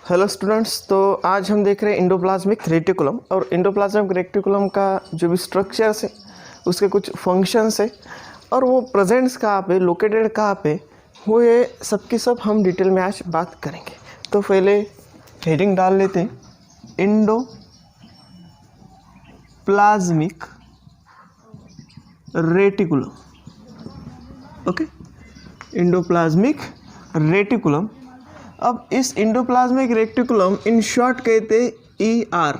Hello students, तो आज हम देख रहे हैं इंडोप्लाज्मिक रेटिकुलम। और इंडोप्लाज्मिक रेटिकुलम का जो भी स्ट्रक्चर्स है, उसके कुछ फंक्शंस है और वो प्रेजेंट्स कहाँ पे, लोकेटेड कहाँ पे, वो ये सब की सब हम डिटेल में आज बात करेंगे। तो पहले हेडिंग डाल लेते हैं, endoplasmic reticulum. Okay, endoplasmic reticulum. अब इस इंडोप्लाज्मिक रेटिकुलम इन शॉर्ट कहते ER,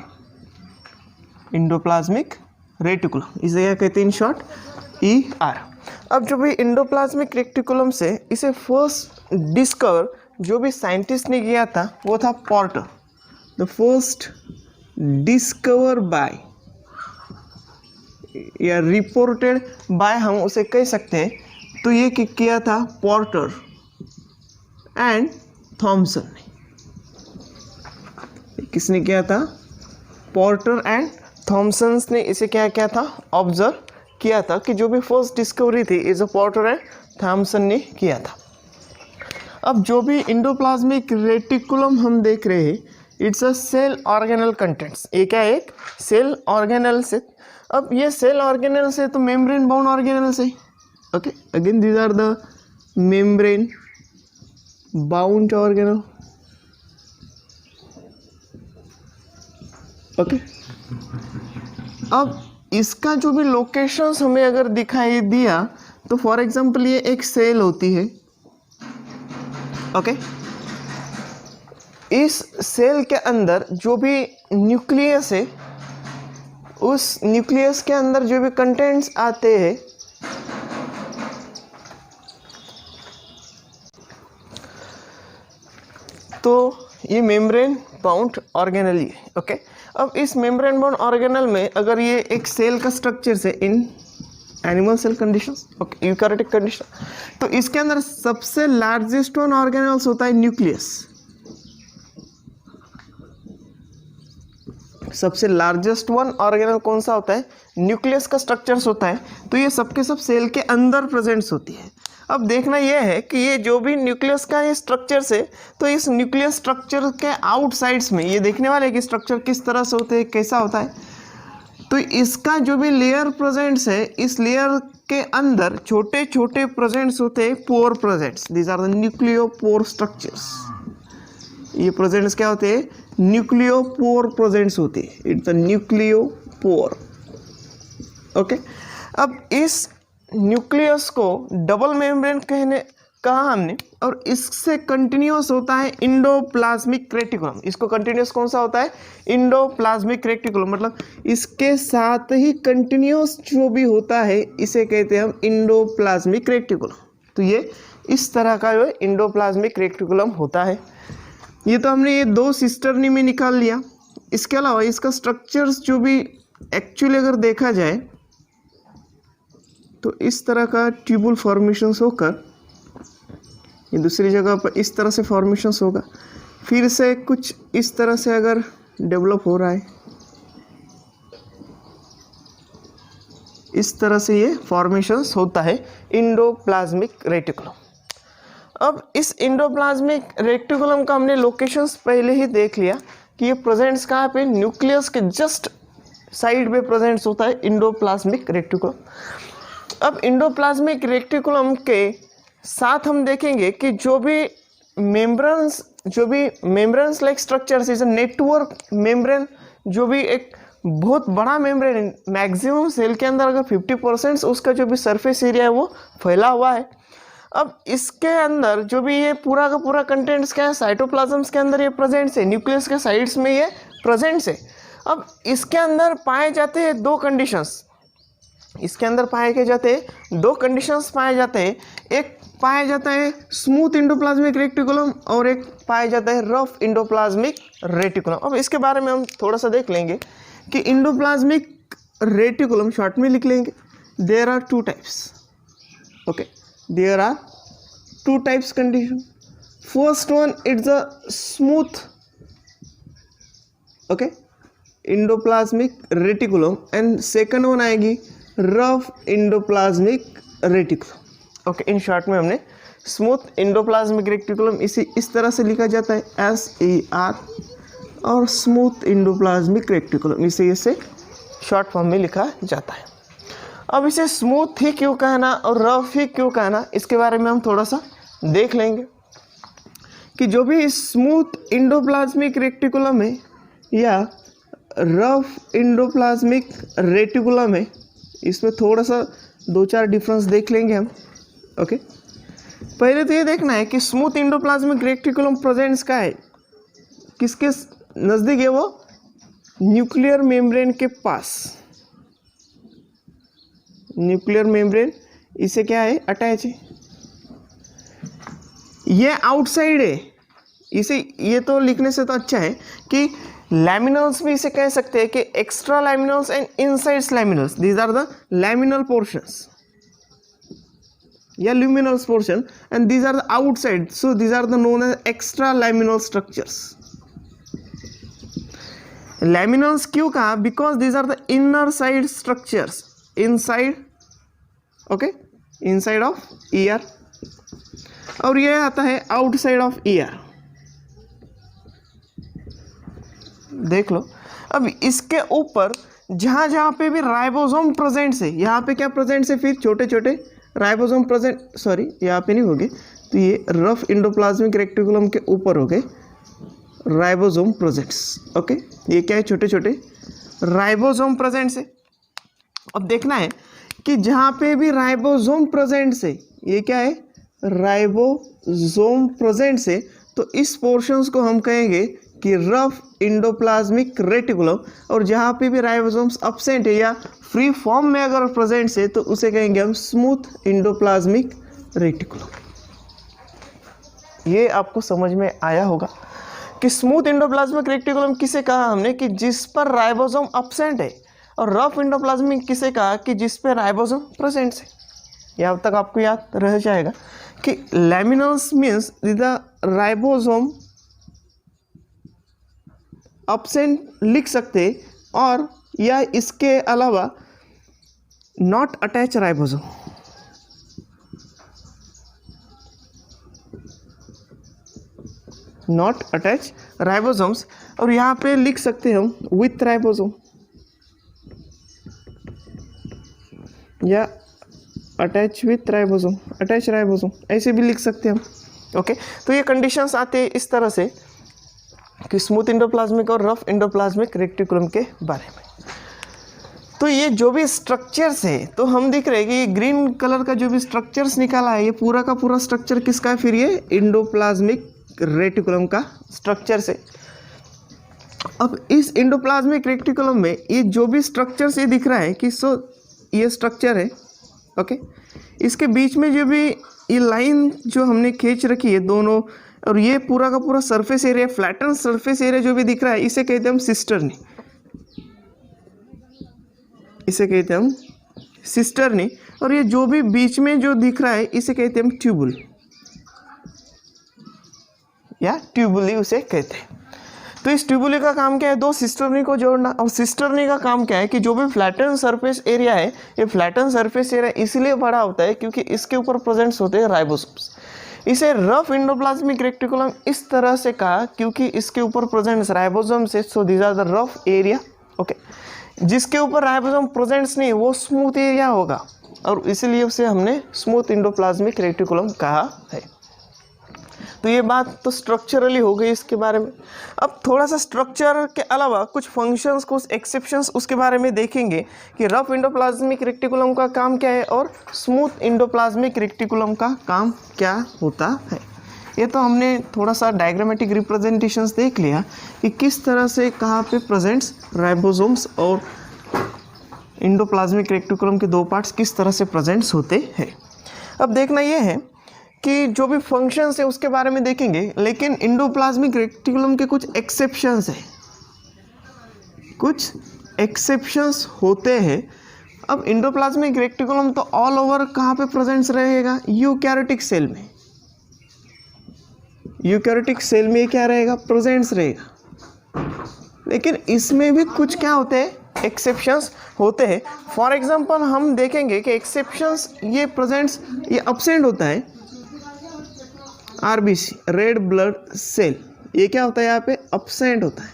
इंडोप्लाज्मिक रेटिकुलम, इसे क्या कहते हैं इन शॉर्ट ER। अब जो भी इंडोप्लाज्मिक रेटिकुलम से इसे फर्स्ट डिस्कवर जो भी साइंटिस्ट ने किया था वो था porter. The first discover by या रिपोर्टेड बाय हम उसे कह सकते हैं, तो ये किया था पोर्टर एंड थॉमसन ने। किसने किया था? पोर्टर एंड थॉमसन ने इसे क्या किया था? ऑब्जर्व किया था कि जो भी फर्स्ट डिस्कवरी थी इसे पोर्टर एंड थॉमसन ने किया था। अब जो भी इंडोप्लाज्मिक रेटिकुलम हम देख रहे हैं, it's a cell organelle contents. ये क्या है? एक सेल ऑर्गेनल से। अब ये सेल ऑर्गेनल से तो मेम्ब्रेन बाउंड ऑर्गेनल से। Okay, again these are the membrane bound organelle. Okay, अब इसका जो भी लोकेशंस हमें अगर दिखाई दिया, तो फॉर एग्जांपल ये एक सेल होती है। ओके, इस सेल के अंदर जो भी न्यूक्लियस है, उस न्यूक्लियस के अंदर जो भी कंटेंट्स आते हैं, तो ये मेम्ब्रेन बाउंड ऑर्गेनल ही है। ओके, अब इस मेम्ब्रेन बाउंड ऑर्गेनल में अगर ये एक सेल का स्ट्रक्चर है in animal cell conditions, okay, eukaryotic condition, तो इसके अंदर सबसे लार्जेस्ट वन ऑर्गेनल्स होता है न्यूक्लियस। सबसे लार्जेस्ट वन ऑर्गेनल कौन सा होता है? न्यूक्लियस का स्ट्रक्चर्स होता है। तो ये सबके सब सेल के अंदर प्रेजेंट्स होती है। अब देखना यह है कि ये जो भी न्यूक्लियस का ये स्ट्रक्चर्स है, तो इस न्यूक्लियस स्ट्रक्चर के आउटसाइड्स में ये देखने वाले हैं कि स्ट्रक्चर किस तरह से होते हैं, कैसा होता है। तो इसका जो भी लेयर प्रेजेंट्स है, इस लेयर के अंदर छोटे छोटे प्रेजेंट्स होते हैं, pore presents. These are the nucleopore structures. ये प्रेजेंट्स क्या होते हैं? न्यूक्लियोपोर प्रेजेंट्स होते हैं। It's a न्यूक्लियोपोर। ओके, अब इस न्यूक्लियस को डबल मेम्ब्रेन कहा हमने, और इससे कंटिन्यूस होता है इंडोप्लाज्मिक रेटिकुलम। इसको कंटिन्यूस कौन सा होता है? Endoplasmic reticulum. मतलब इसके साथ ही कंटिन्यूस जो भी होता है, इसे कहते हैं हम इंडोप्लाज्मिक रेटिकुलम। तो ये इस तरह का जो है इंडोप्लाज्मिक रेटिकुलम होता है। ये तो हमने ये दो सिस्टर्नी में निकाल लिया। इसके अलावा इसका स्ट्रक्चर्स जो भी एक्चुअली अगर देखा जाए, तो इस तरह का ट्यूबुल फॉर्मेशंस होकर ये दूसरी जगह पर इस तरह से फॉर्मेशंस होगा, फिर से कुछ इस तरह से अगर डेवलप हो रहा है, इस तरह से ये फॉर्मेशंस होता है इंडोप्लाज्मिक रेटिकुलम। अब इस इंडोप्लाज्मिक रेटिकुलम का हमने लोकेशंस पहले ही देख लिया कि ये प्रेजेंट्स कहाँ पे? न्यूक्लियस के जस्ट साइड पे प्रेजेंट्स होता है इंडोप्लाज्मिक रेटिकुलम। अब इंडोप्लाज्मिक रेटिकुलम के साथ हम देखेंगे कि जो भी membranes like structures is a network membrane. जो भी एक बहुत बड़ा मेम्ब्रेन, मैक्सिमम सेल के अंदर अगर 50% उसका जो भी सरफेस एरिया है वो फैला हुआ है। अब इसके अंदर जो भी ये पूरा का पूरा कंटेंट्स क्या है? साइटोप्लाज्म्स के अंदर ये प्रेजेंट्स है, न्यूक्लियस के साइड्स में ये प्रेजेंट्स है। अब इसके अंदर पाए जाते हैं दो कंडीशंस। इसके अंदर पाए जाते हैं दो कंडीशंस पाए जाते हैं। एक पाया जाता है स्मूथ इंडोप्लाज्मिक रेटिकुलम और एक पाया जाता है रफ इंडोप्लाज्मिक रेटिकुलम। अब इसके बारे में हम थोड़ा सा देख लेंगे कि इंडोप्लाज्मिक रेटिकुलम शॉर्ट में लिख लेंगे। There are two types. Okay, there are two types condition. First one it's a smooth, okay, endoplasmic reticulum, and second one आएगी rough endoplasmic reticulum. Okay, in short में हमने स्मूथ एंडोप्लाज्मिक रेटिकुलम इसे इस तरह से लिखा जाता है SER, और स्मूथ एंडोप्लाज्मिक रेटिकुलम इसे शॉर्ट फॉर्म में लिखा जाता है। अब इसे स्मूथ ही क्यों कहना और रफ ही क्यों कहना, इसके बारे में हम थोड़ा सा देख लेंगे कि जो भी स्मूथ एंडोप्लाज्मिक रेटिकुलम है या रफ एंडोप्लाज्मिक रेटिकुलम है, इसमें थोड़ा सा 2-4 डिफरेंस देख लेंगे हम। ओके, पहले तो ये देखना है कि स्मूथ एंडोप्लाज्मिक रेटिकुलम प्रेजेंट्स का है किसके नज़दीक है, वो न्यूक्लियर मेम्ब्रेन के पास। न्यूक्लियर मेम्ब्रेन इसे क्या है, अटैच है। ये आउटसाइड है, इसे ये तो लिखने से तो अच्छा है कि लैमिनल्स भी इसे कह सकते हैं कि extra laminals and insides laminals, these are the laminal portions या luminals portion, and these are the outside, so these are the known as extra laminal structures. Laminals क्यों कहा, because these are the inner side structures inside, okay, inside of ear, और ये आता है outside of year. देख लो, अब इसके ऊपर जहां जहां पे भी राइबोसोम प्रेजेंट है, यहाँ पे क्या प्रेजेंट है, फिर छोटे छोटे राइबोसोम प्रेजेंट, सॉरी यहाँ पे नहीं हो गए, तो ये रफ एंडोप्लाज्मिक रेटिकुलम के ऊपर हो गए राइबोसोम प्रेजेंट्स। ओके, ये क्या है, छोटे छोटे राइबोसोम प्रेजेंट्स है। अब देखना है कि जहाँ पे भी राइबोसोम प्रेजेंट्स है, ये क्या है, राइबोसोम प्रेजेंट्स है, तो इस पोर्शंस को हम कहेंगे कि रफ एंडोप्लाज्मिक रेटिकुलम, और जहाँ पे भी राइबोसोम्स एब्सेंट है या फ्री फॉर्म में अगर प्रेजेंट्स है तो उसे कहेंगे हम स्मूथ एंडोप्लाज्मिक रेटिकुलम। ये आपको समझ में आया होगा कि स्मूथ एंडोप्लाज्मिक रेटिकुलम किसे कहा हमने, कि जिस पर राइबोसोम एब्सेंट है, और रफ एंडोप्लाज्मिक किसे कहा कि जिस पर राइबोसोम प्रेजेंट है। यहाँ तक आपको याद रह जाएगा कि लैमिनल्स मीन्स द राइबोसोम एब्सेंट लिख सकते, और या इसके अलावा not attach ribosome, not attach ribosomes, और यहाँ पे लिख सकते हम विथ राइबोसोम या attach with ribosome, attach ribosome, ऐसे भी लिख सकते हैं हम। ओके, तो ये कंडीशंस आते हैं इस तरह से कि स्मूथ एंडोप्लाज्मिक और रफ एंडोप्लाज्मिक रेटिकुलम के बारे में। तो ये जो भी स्ट्रक्चर्स है, तो हम देख रहे हैं कि ये ग्रीन कलर का जो भी स्ट्रक्चर्स निकाला है, ये पूरा का पूरा स्ट्रक्चर किसका है, फिर ये एंडोप्लाज्मिक रेटिकुलम का स्ट्रक्चर है। अब इस एंडोप्लाज्मिक रेटिकुलम में ये जो भी स्ट्रक्चर्स ये दिख रहा है कि सो ये स्ट्रक्चर है। ओके, इसके बीच में जो भी ये लाइन जो हमने खींच रखी है दोनों, और ये पूरा का पूरा surface area, flatten surface area जो भी दिख रहा है, इसे कहते हैं हम सिस्टर्नी, इसे कहते हैं हम सिस्टर्नी। और ये जो भी बीच में जो दिख रहा है, इसे कहते हैं हम ट्यूबुल या ट्यूबुली उसे कहते हैं। तो इस ट्यूबुली का काम क्या है, दो सिस्टर्नी को जोड़ना, और सिस्टर्नी का काम क्या है कि जो भी फ्लैटन सरफेस एरिया है, ये फ्लैटन सरफेस एरिया इसलिए बड़ा होता है क्योंकि इसके ऊपर प्रेजेंट्स होते हैं राइबोसोम्स। इसे रफ एंडोप्लाज्मिक रेटिकुलम इस तरह से कहा क्योंकि इसके ऊपर प्रेजेंट्स राइबोसोम्स है, so these are the rough area. Okay, जिसके ऊपर राइबोसोम प्रेजेंट्स नहीं, वो स्मूथ एरिया होगा, और इसीलिए उसे हमने स्मूथ एंडोप्लाज्मिक रेटिकुलम कहा है। तो ये बात तो स्ट्रक्चरली हो गई इसके बारे में। अब थोड़ा सा स्ट्रक्चर के अलावा कुछ फंक्शंस, कुछ एक्सेप्शंस उसके बारे में देखेंगे कि रफ एंडोप्लाज्मिक रेटिकुलम का काम क्या है और स्मूथ एंडोप्लाज्मिक रेटिकुलम का काम क्या होता है। ये तो हमने थोड़ा सा डायग्रामेटिक रिप्रेजेंटेशंस देख लिया कि किस तरह से कहाँ पे प्रेजेंट्स राइबोसोम्स और एंडोप्लाज्मिक रेटिकुलम के दो पार्ट्स किस तरह से प्रेजेंट्स होते हैं। अब देखना ये है कि जो भी फंक्शंस है उसके बारे में देखेंगे, लेकिन एंडोप्लाज्मिक रेटिकुलम के कुछ एक्सेप्शंस हैं, कुछ एक्सेप्शंस होते हैं। अब एंडोप्लाज्मिक रेटिकुलम तो ऑल ओवर कहाँ पे प्रेजेंट्स रहेगा, यूकैरियोटिक सेल में, यूकैरियोटिक सेल में क्या रहेगा, प्रेजेंट्स रहेगा। लेकिन इसमें भी कुछ क्या होते हैं, एक्सेप्शंस होते हैं। फॉर एग्जांपल हम देखेंगे कि एक्सेप्शंस ये प्रेजेंट्स ये एब्सेंट होता है, आरबीसी रेड ब्लड सेल, ये क्या होता है यहाँ पे अब्सेंट होता है।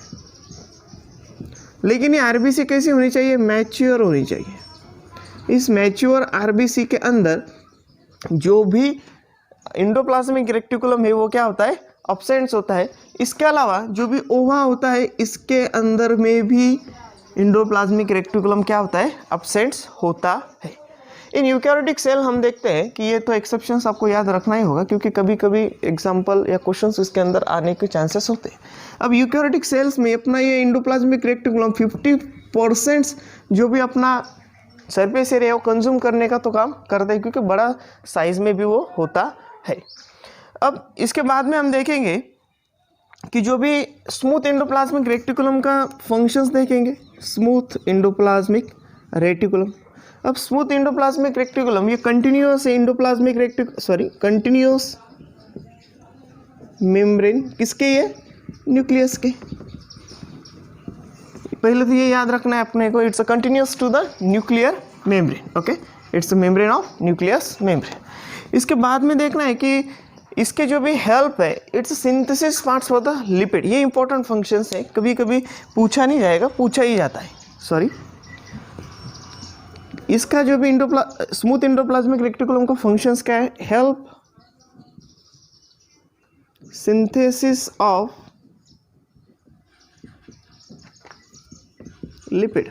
लेकिन ये आरबीसी कैसी होनी चाहिए, मैच्योर होनी चाहिए। इस मैच्योर आरबीसी के अंदर जो भी एंडोप्लाज्मिक रेटिकुलम है वो क्या होता है, अब्सेंट होता है। इसके अलावा जो भी ओवा होता है इसके अंदर में भी एंडोप्लाज्मिक रेटिकुलम क्या होता है, अब्सेंट होता है। इन यूकैरियोटिक सेल हम देखते हैं कि ये तो एक्सेप्शंस आपको याद रखना ही होगा, क्योंकि कभी कभी एग्जाम्पल या क्वेश्चंस इसके अंदर आने के चांसेस होते हैं। अब यूकैरियोटिक सेल्स में अपना ये एंडोप्लाज्मिक रेटिकुलम 50% जो भी अपना सरफेस एरिया वो कंज्यूम करने का तो काम करता है, क्योंकि बड़ा साइज में भी वो होता है। अब इसके बाद में हम देखेंगे कि जो भी स्मूथ एंडोप्लाज्मिक रेटिकुलम का फंक्शंस देखेंगे। स्मूथ एंडोप्लाज्मिक रेटिकुलम, अब स्मूथ एंडोप्लाज्मिक रेटिकुलम ये कंटिन्यूअस एंडोप्लाज्मिक कंटिन्यूअस मेम्ब्रेन किसके, ये न्यूक्लियस के। पहले तो ये याद रखना है अपने को, it's a continuous to the nuclear membrane, okay, it's a membrane of nucleus membrane. इसके बाद में देखना है कि इसके जो भी हेल्प है, it's synthesis parts for the lipid, ये इंपॉर्टेंट फंक्शंस है, कभी कभी पूछा नहीं जाएगा, पूछा ही जाता है, सॉरी। इसका जो भी स्मूथ एंडोप्लाज्मिक रेटिकुलम का फंक्शंस क्या है, help synthesis of lipid.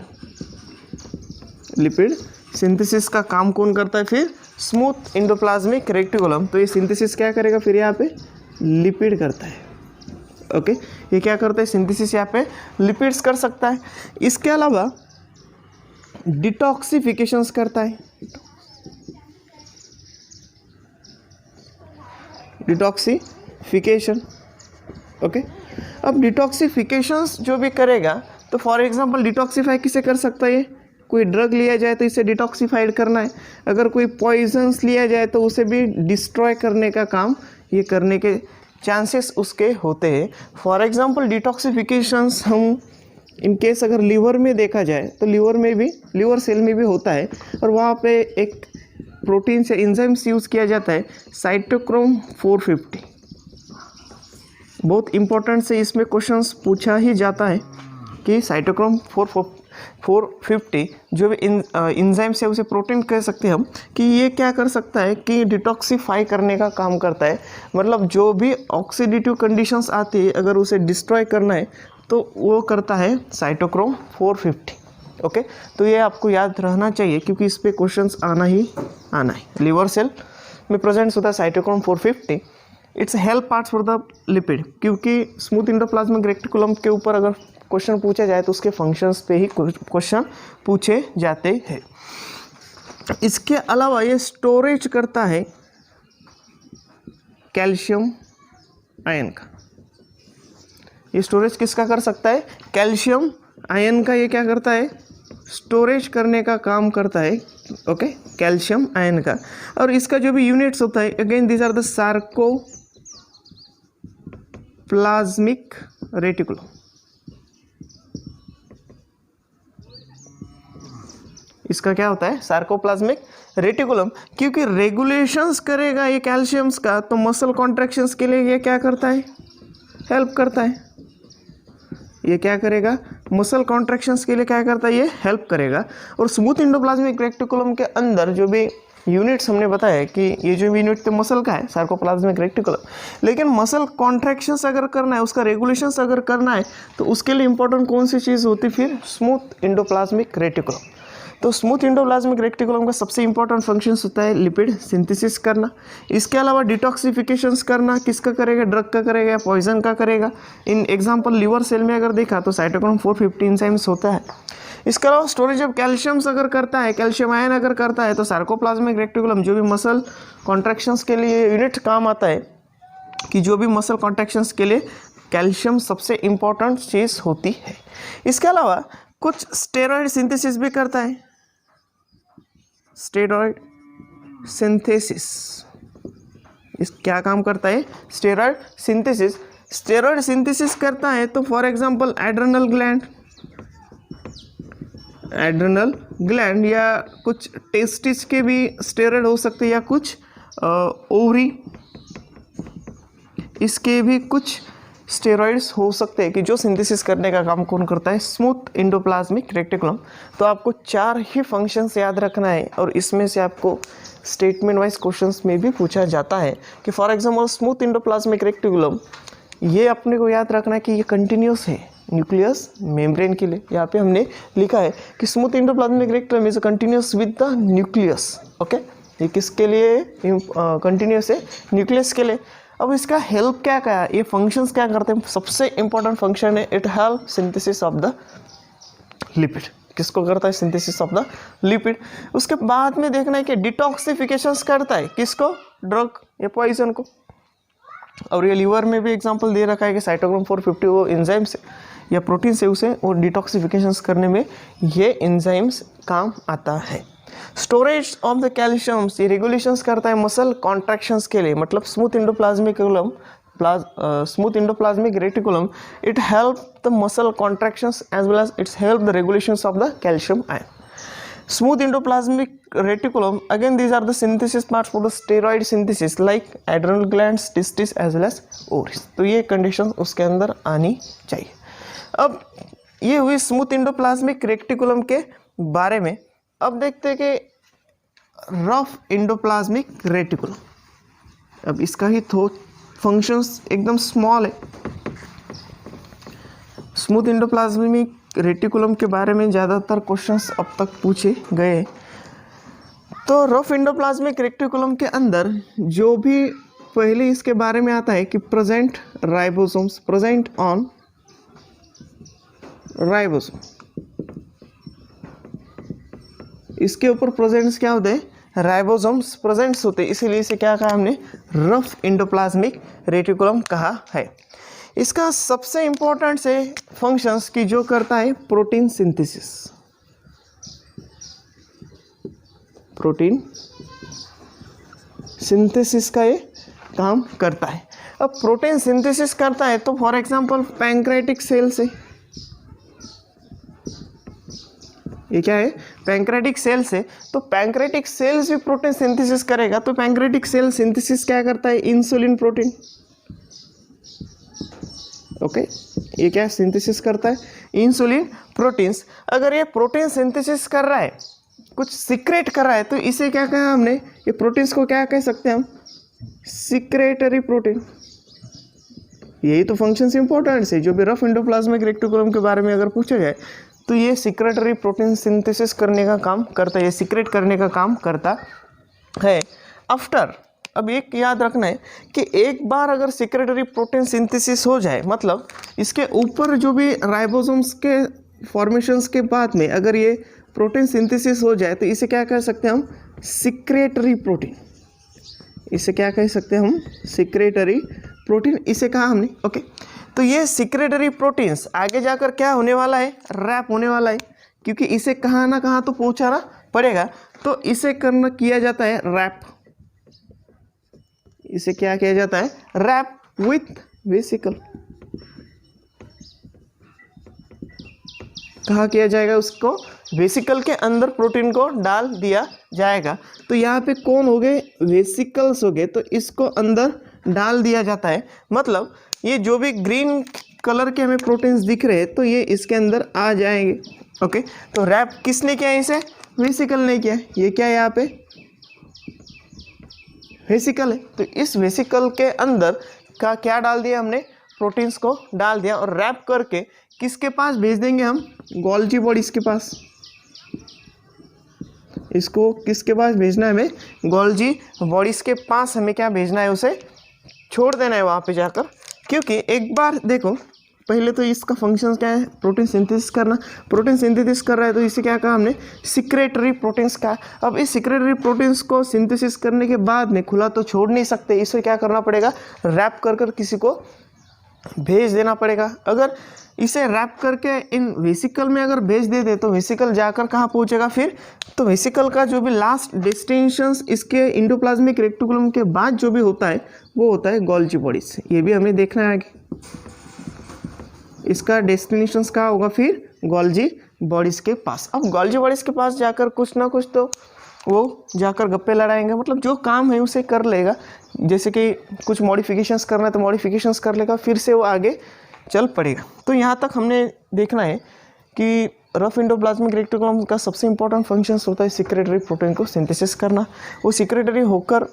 Lipid synthesis का काम कौन करता है, फिर स्मूथ एंडोप्लाज्मिक रेटिकुलम। तो ये सिंथेसिस क्या करेगा, फिर यहाँ पे लिपिड करता है, ओके, ये क्या करता है, सिंथेसिस यहाँ पे लिपिड्स कर सकता है। इसके अलावा डिटॉक्सिफिकेशंस करता है, डिटॉक्सिफिकेशन, ओके। अब डिटॉक्सिफिकेशंस जो भी करेगा, तो फॉर एग्जांपल डिटॉक्सिफाई किसे कर सकता है, कोई ड्रग लिया जाए तो इसे डिटॉक्सिफाइड करना है, अगर कोई पॉइजन्स लिया जाए तो उसे भी डिस्ट्रॉय करने का काम ये करने के चांसेस उसके होते हैं। फॉर एग्जांपल डिटॉक्सिफिकेशंस हम इन केस अगर लीवर में देखा जाए तो लीवर में भी, लीवर सेल में भी होता है, और वहाँ पे एक प्रोटीन से एंजाइम्स यूज़ किया जाता है साइटोक्रोम 450। बहुत इंपॉर्टेंट से इसमें क्वेश्चंस पूछा ही जाता है कि साइटोक्रोम 450 जो भी एंजाइम्स है, उसे प्रोटीन कह सकते हैं हम, कि ये क्या कर सकता है कि डिटॉक्सिफाई करने का काम करता है। मतलब जो भी ऑक्सीडेटिव कंडीशंस आती है, अगर उसे डिस्ट्रॉय करना है तो वो करता है साइटोक्रोम 450, ओके। तो ये आपको याद रहना चाहिए, क्योंकि इस पे क्वेश्चंस आना ही आना है। लिवर सेल में प्रेजेंट होता है cytochrome 450, it's help parts for the lipid, क्योंकि स्मूथ एंडोप्लाज्मिक रेटिकुलम के ऊपर अगर क्वेश्चन पूछा जाए तो उसके फंक्शंस पे ही क्वेश्चन पूछे जाते हैं। इसके अलावा ये स्टोरेज करता है कैल्शियम आयन का। ये स्टोरेज किसका कर सकता है, कैल्शियम आयन का। ये क्या करता है, स्टोरेज करने का काम करता है, ओके, कैल्शियम आयन का। और इसका जो भी यूनिट्स होता है, again these are the sarcoplasmic reticulum. इसका क्या होता है, सार्कोप्लाज्मिक रेटिकुलम, क्योंकि रेगुलेशंस करेगा ये कैल्शियम्स का, तो मसल कॉन्ट्रैक्शंस के लिए ये क्या करता है, हेल्प करता है। ये क्या करेगा, मसल कॉन्ट्रैक्शंस के लिए क्या करता है, ये हेल्प करेगा। और स्मूथ एंडोप्लाज्मिक रेटिकुलम के अंदर जो भी यूनिट्स हमने बताया कि ये जो यूनिट तो मसल का है, सार्कोप्लाज्मिक रेटिकुलम, लेकिन मसल कॉन्ट्रैक्शंस अगर करना है, उसका रेगुलेशंस अगर करना है, तो उसके लिए इंपॉर्टेंट कौन सी चीज़ होती है, फिर स्मूथ एंडोप्लाज्मिक रेटिकुलम। तो स्मूथ एंडोप्लाज्मिक रेटिकुलम का सबसे इंपॉर्टेंट फंक्शंस होता है लिपिड सिंथेसिस करना। इसके अलावा डिटॉक्सिफिकेशंस करना किसका करेगा, ड्रग का करेगा या पॉइजन का करेगा। इन एग्जांपल लिवर सेल में अगर देखा तो साइटोक्रोम 450 एंजाइम्स होता है। इसके अलावा स्टोरेज ऑफ कैल्शियम्स अगर करता है, कैल्शियम आयन अगर करता है, तो सार्कोप्लाज्मिक रेटिकुलम जो भी मसल कॉन्ट्रैक्शंस के लिए यूनिट काम आता है, कि जो भी मसल कॉन्ट्रैक्शंस के लिए कैल्शियम सबसे इंपॉर्टेंट चीज़ होती है। इसके अलावा कुछ स्टेरॉइड सिंथेसिस भी करता है, स्टेरॉइड सिंथेसिस। इस क्या काम करता है, स्टेरॉइड सिंथेसिस। स्टेरॉइड सिंथेसिस करता है तो फॉर एग्जांपल एड्रेनल ग्लैंड या कुछ टेस्टिस के भी स्टेरॉइड हो सकते हैं, या कुछ ओवरी इसके भी कुछ स्टेरॉइड्स हो सकते हैं कि जो सिंथेसिस करने का काम कौन करता है, स्मूथ एंडोप्लाज्मिक रेटिकुलम। तो आपको 4 ही फंक्शंस याद रखना है और इसमें से आपको स्टेटमेंट वाइज क्वेश्चंस में भी पूछा जाता है कि for example smooth endoplasmic reticulum, ये अपने को याद रखना कि ये कंटिन्यूस है न्यूक्लियस मेम्ब्रेन के लिए। यहाँ पे हमने लिखा है कि smooth endoplasmic reticulum is continuous with the nucleus. Okay, ये किसके लिए कंटिन्यूस है? न्यूक्लियस के लिए। अब इसका हेल्प क्या क्या है, ये फंक्शंस क्या करते हैं? सबसे इंपॉर्टेंट फंक्शन है it help synthesis of the lipid. किसको करता है? Synthesis of the lipid. उसके बाद में देखना है कि डिटॉक्सिफिकेशंस करता है किसको? ड्रग या पॉइजन को। और ये लीवर में भी एग्जांपल दे रखा है कि साइटोक्रोम 450 वो एंजाइम से या प्रोटीन से उसे और डिटॉक्सिफिकेशंस करने में ये एंजाइम्स काम आता है। स्टोरेज ऑफ द कैल्शियम्स, ये रेगुलेशंस करता है मसल कॉन्ट्रैक्शंस के लिए। मतलब smooth endoplasmic reticulum it help the muscle contractions as well as it's help the regulations of the calcium ion. Smooth endoplasmic reticulum, again these are the synthesis parts for the steroid synthesis like adrenal glands, testes as well as ovaries। तो ये condition उसके अंदर आनी चाहिए। अब ये हुई smooth endoplasmic reticulum के बारे में। अब देखते हैं कि रफ एंडोप्लाज्मिक रेटिकुलम, अब इसका ही तो फंक्शंस एकदम स्मॉल है। स्मूथ एंडोप्लाज्मिक रेटिकुलम के बारे में ज़्यादातर क्वेश्चंस अब तक पूछे गए। तो रफ एंडोप्लाज्मिक रेटिकुलम के अंदर जो भी पहले इसके बारे में आता है कि present ribosomes, present on ribosome, इसके ऊपर प्रेजेंट्स क्या होते हैं? राइबोसोम्स प्रेजेंट्स होते हैं, इसीलिए इसे क्या कहा हमने? रफ एंडोप्लाज्मिक रेटिकुलम कहा है। इसका सबसे इम्पोर्टेंट से फंक्शंस की जो करता है प्रोटीन सिंथेसिस, प्रोटीन सिंथेसिस का ये काम करता है। अब प्रोटीन सिंथेसिस करता है तो फॉर एग्जांपल पैंक्रेटिक सेल से, ये क्या है? पैंक्रेटिक सेल से। तो पैंक्रेटिक सेल्स भी प्रोटीन सिंथेसिस करेगा। तो पैंक्रेटिक सेल सिंथेसिस क्या करता है? Insulin protein. ओके, ये क्या सिंथेसिस करता है? Insulin proteins. अगर ये प्रोटीन सिंथेसिस कर रहा है, कुछ सीक्रेट कर रहा है, तो इसे क्या कहा हमने? ये प्रोटीन्स को क्या कह सकते हैं हम? Secretory protein. यही तो फंक्शंस इंपॉर्टेंट है। जो भी रफ एंडोप्लाज्मिक रेटिकुलम के बारे में अगर पूछा जाए तो ये सीक्रेटरी प्रोटीन सिंथेसिस करने का काम करता है, ये सीक्रेट करने का काम करता है। आफ्टर, अब एक याद रखना है कि एक बार अगर सेक्रेटरी प्रोटीन सिंथेसिस हो जाए, मतलब इसके ऊपर जो भी राइबोसोम्स के फॉर्मेशंस के बाद में अगर ये प्रोटीन सिंथेसिस हो जाए तो इसे क्या कह सकते हैं हम? Secretory protein. इसे क्या कह सकते हैं हम? सीक्रेटरी प्रोटीन, इसे कहा हमने। ओके, तो ये सीक्रेटरी प्रोटीन्स आगे जाकर क्या होने वाला है? रैप होने वाला है, क्योंकि इसे कहाँ ना कहाँ तो पहुँचाना पड़ेगा। तो इसे किया जाता है रैप। इसे क्या किया जाता है? Wrap with vesicle. कहाँ किया जाएगा उसको? वेसिकल के अंदर प्रोटीन को डाल दिया जाएगा। तो यहाँ पे कौन हो गए? वेसिकल्स हो गए। तो इसको अंदर डाल दिया जाता है। मतलब ये जो भी ग्रीन कलर के हमें प्रोटीन्स दिख रहे हैं तो ये इसके अंदर आ जाएंगे। ओके, तो रैप किसने किया? इसे वेसिकल ने किया। ये क्या है यहाँ पे? वेसिकल है। तो इस वेसिकल के अंदर का क्या डाल दिया हमने? प्रोटीन्स को डाल दिया और रैप करके किसके पास भेज देंगे हम? गोल्जी बॉडीज के पास। इसको किसके पास भेजना है हमें? गोल्जी बॉडीज के पास हमें क्या भेजना है? उसे छोड़ देना है वहाँ पे जाकर। क्योंकि एक बार देखो, पहले तो इसका फंक्शन क्या है? प्रोटीन सिंथेसिस करना। प्रोटीन सिंथेसिस कर रहा है तो इसे क्या कहा हमने? सीक्रेटरी प्रोटीन्स का। अब इस सीक्रेटरी प्रोटीन्स को सिंथेसिस करने के बाद में खुला तो छोड़ नहीं सकते, इसे क्या करना पड़ेगा? रैप कर किसी को भेज देना पड़ेगा। अगर इसे रैप करके इन वेसिकल में अगर भेज दे दे तो वेसिकल जाकर कहाँ पहुँचेगा फिर? तो वेसिकल का जो भी लास्ट डेस्टिनेशन इसके एंडोप्लाज्मिक रेटिकुलम के बाद जो भी होता है वो होता है गोल्जी बॉडीज। ये भी हमें देखना है आगे। इसका डेस्टिनेशंस कहाँ होगा फिर? गोल्जी बॉडीज़ के पास। अब गोल्जी बॉडीज़ के पास जाकर कुछ ना कुछ तो वो जाकर गप्पे लड़ाएंगे, मतलब जो काम है उसे कर लेगा। जैसे कि कुछ मॉडिफिकेशंस करना है तो मॉडिफिकेशंस कर लेगा, फिर से वो आगे चल पड़ेगा। तो यहाँ तक हमने देखना है कि रफ एंडोप्लाज्मिक रेटिकुलम का सबसे इंपॉर्टेंट फंक्शंस होता है सिक्रेटरी प्रोटीन को सिंथेसिस करना। वो सिक्रेटरी होकर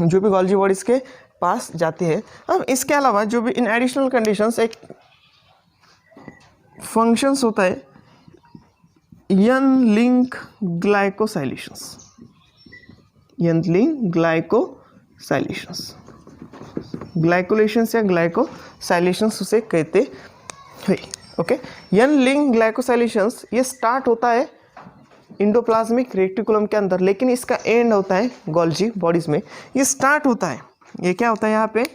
जो भी गोल्जी बॉडीज़ के पास जाती है। अब इसके अलावा जो भी इन एडिशनल कंडीशंस एक फंक्शंस होता है यन लिंक ग्लाइकोसाइलेशंस, यन लिंक ग्लाइकोसाइलेशंस, ग्लाइकोलेशंस या ग्लाइकोसाइलेशंस उसे कहते हैं। ओके, यन लिंक ग्लाइकोसाइलेशंस ये स्टार्ट होता है इंडोप्लाज्मिक रेटिकुलम के अंदर, लेकिन इसका एंड होता है गोल्जी बॉडीज़ में। ये स्टार्ट होता है, ये क्या होता है यहाँ पे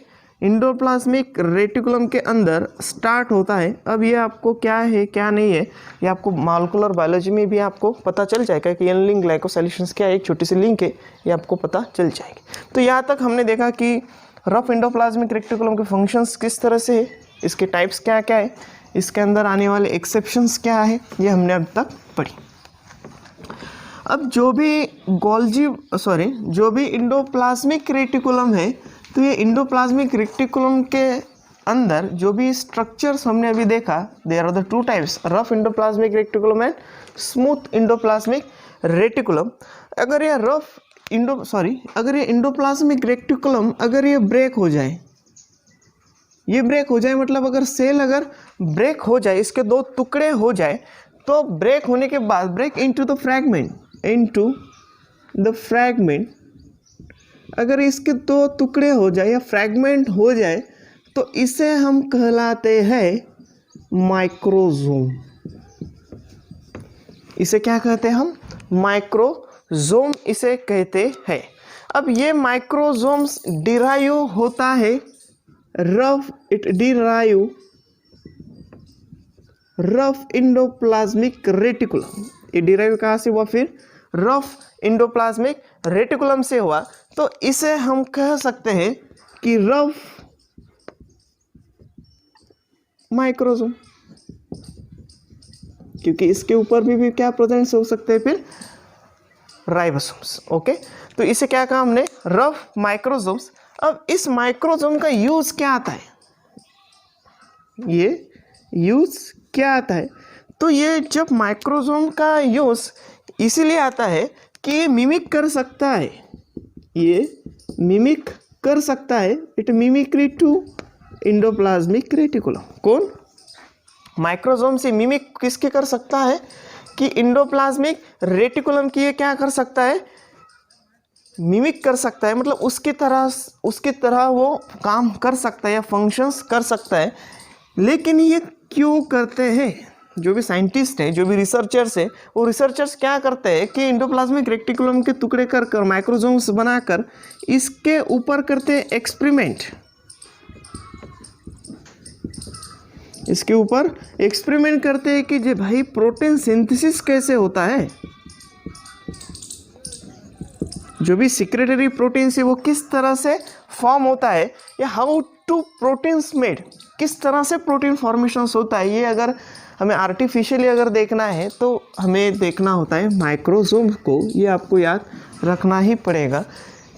इंडोप्लाज्मिक रेटिकुलम के अंदर स्टार्ट होता है। अब ये आपको क्या है क्या नहीं है ये आपको मॉलिक्यूलर बायोलॉजी में भी आपको पता चल जाएगा कि यन लिंक ग्लाइकोसाइलेशंस क्या है, एक छोटी सी लिंक है, ये आपको पता चल जाएगी। तो यहाँ तक हमने देखा कि रफ एंडोप्लाज्मिक रेटिकुलम के फंक्शंस किस तरह से है, इसके टाइप्स क्या क्या है, इसके अंदर आने वाले एक्सेप्शंस क्या है, ये हमने अब तक पढ़ी। अब जो भी इंडोप्लाज्मिक रेटिकुलम है, तो ये इंडोप्लाज्मिक रेटिकुलम के अंदर जो भी स्ट्रक्चर्स हमने अभी देखा, there are the two types, rough endoplasmic reticulum and smooth endoplasmic reticulum. अगर ये इंडोप्लाज्मिक रेटिकुलम अगर ये ब्रेक हो जाए, मतलब अगर सेल अगर ब्रेक हो जाए, इसके दो टुकड़े हो जाए, तो ब्रेक होने के बाद ब्रेक इनटू द फ्रैगमेंट, अगर इसके दो टुकड़े हो जाए या फ्रैगमेंट हो जाए, तो इसे हम कहलाते हैं माइक्रोजोम। इसे क्या कहते हैं हम? माइक्रोजोम इसे कहते हैं। अब ये माइक्रोजोम्स डिराइव होता है रफ इंडोप्लाज्मिक रेटिकुलम। ये डिराइव कहाँ से हुआ? फिर रफ इंडोप्लाज्मिक रेटिकुलम से हुआ। तो इसे हम कह सकते हैं कि रफ माइक्रोजोम, क्योंकि इसके ऊपर भी क्या प्रेजेंट्स हो सकते हैं फिर राइबोसोम्स। ओके, तो इसे क्या कहा हमने? रफ माइक्रोजोम्स। अब इस माइक्रोजोम का यूज क्या आता है? ये यूज क्या आता है? तो ये जब माइक्रोजोम का यूज इसीलिए आता है कि ये मिमिक कर सकता है, it mimicry to endoplasmic reticulum. कौन? माइक्रोजोम से मिमिक किसके कर सकता है? कि इंडोप्लाज्मिक रेटिकुलम की ये क्या कर सकता है? मिमिक कर सकता है, मतलब उसकी तरह वो काम कर सकता है या फंक्शंस कर सकता है। लेकिन ये क्यों करते हैं? जो भी साइंटिस्ट हैं, जो भी रिसर्चर्स हैं, वो रिसर्चर्स क्या करते हैं कि इंडोप्लाज्मिक रेटिकुलम के टुकड़े कर माइक्रोजोम्स बनाकर इसके ऊपर करते हैं एक्सपेरिमेंट। इसके ऊपर एक्सपेरिमेंट करते हैं कि भाई प्रोटीन सिंथेसिस कैसे होता है, जो भी सिक्रेटरी प्रोटीन है वो किस तरह से फॉर्म होता है, या हाउ टू प्रोटीन्स मेड, किस तरह से प्रोटीन फॉर्मेशंस होता है। ये अगर हमें आर्टिफिशियली अगर देखना है तो हमें देखना होता है माइक्रोजोम को। ये आपको याद रखना ही पड़ेगा।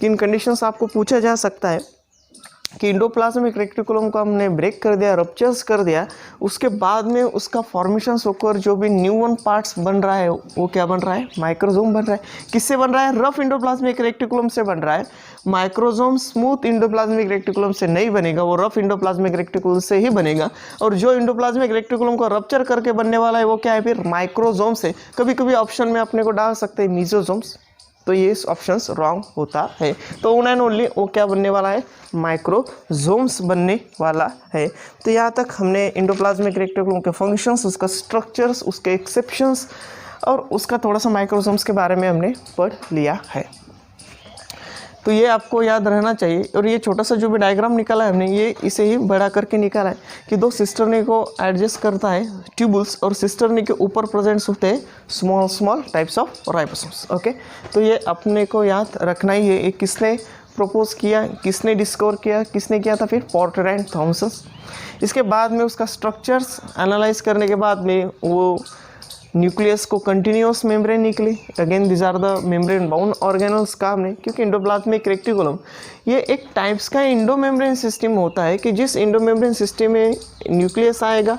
किन कंडीशंस आपको पूछा जा सकता है कि इंडोप्लाज्मिक रेटिकुलम को हमने ब्रेक कर दिया, रप्चर्स कर दिया, उसके बाद में उसका फॉर्मेशंस होकर जो भी न्यून पार्ट्स बन रहा है वो क्या बन रहा है? माइक्रोजोम बन रहा है। किससे बन रहा है? रफ इंडोप्लाज्मिक रेटिकुलम से बन रहा है। माइक्रोजोम स्मूथ इंडोप्लाज्मिक रेटिकुलम से नहीं बनेगा, वो रफ इंडोप्लाज्मिक रेटिकुलम से ही बनेगा। और जो इंडोप्लाज्मिक रेटिकुलम को रप्चर करके बनने वाला है वो क्या है? फिर माइक्रोजोम से। कभी कभी ऑप्शन में अपने को डाल सकते हैं मीजोजोम्स, तो ये ऑप्शंस रॉन्ग होता है। तो ओन एंड ओनली वो क्या बनने वाला है? माइक्रोजोम्स बनने वाला है। तो यहाँ तक हमने इंडोप्लाज्मिक रेटिकुलम के फंक्शंस, उसका स्ट्रक्चर्स, उसके एक्सेप्शंस और उसका थोड़ा सा माइक्रोजोम्स के बारे में हमने पढ़ लिया है। तो ये आपको याद रहना चाहिए। और ये छोटा सा जो भी डायग्राम निकाला है हमने, ये इसे ही बड़ा करके निकाला है कि दो सिस्टरनी को एडजस्ट करता है ट्यूबुल्स, और सिस्टरनी के ऊपर प्रेजेंट्स होते हैं small types of ribosomes. Okay, तो ये अपने को याद रखना ही है। ये किसने प्रपोज किया, किसने डिस्कवर किया, किसने किया था? फिर पोर्टर एंड थॉमसन। इसके बाद में उसका स्ट्रक्चर्स एनालाइज करने के बाद में वो न्यूक्लियस को कंटिन्यूस मेम्ब्रेन निकली। Again this are the membrane bound organelles का हमने, क्योंकि इंडोप्लाज्मिक रेक्टिकुलम ये एक टाइप्स का इंडो मेम्ब्रेन सिस्टम होता है कि जिस इंडो मेम्ब्रेन सिस्टम में न्यूक्लियस आएगा,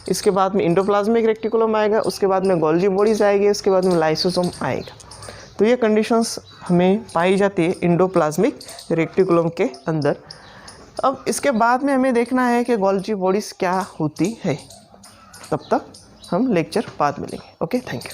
इसके बाद में इंडोप्लाज्मिक रेक्टिकुलम आएगा, उसके बाद में गोल्जी बॉडीज आएगी, उसके बाद में लाइसोसोम आएगा। तो ये कंडीशंस हमें पाई जाती है इंडोप्लाज्मिक रेक्टिकुलम के अंदर। अब इसके बाद में हमें देखना है कि गोल्जी बॉडीज क्या होती है। तब तक हम लेक्चर बाद में लेंगे। Okay, thank you.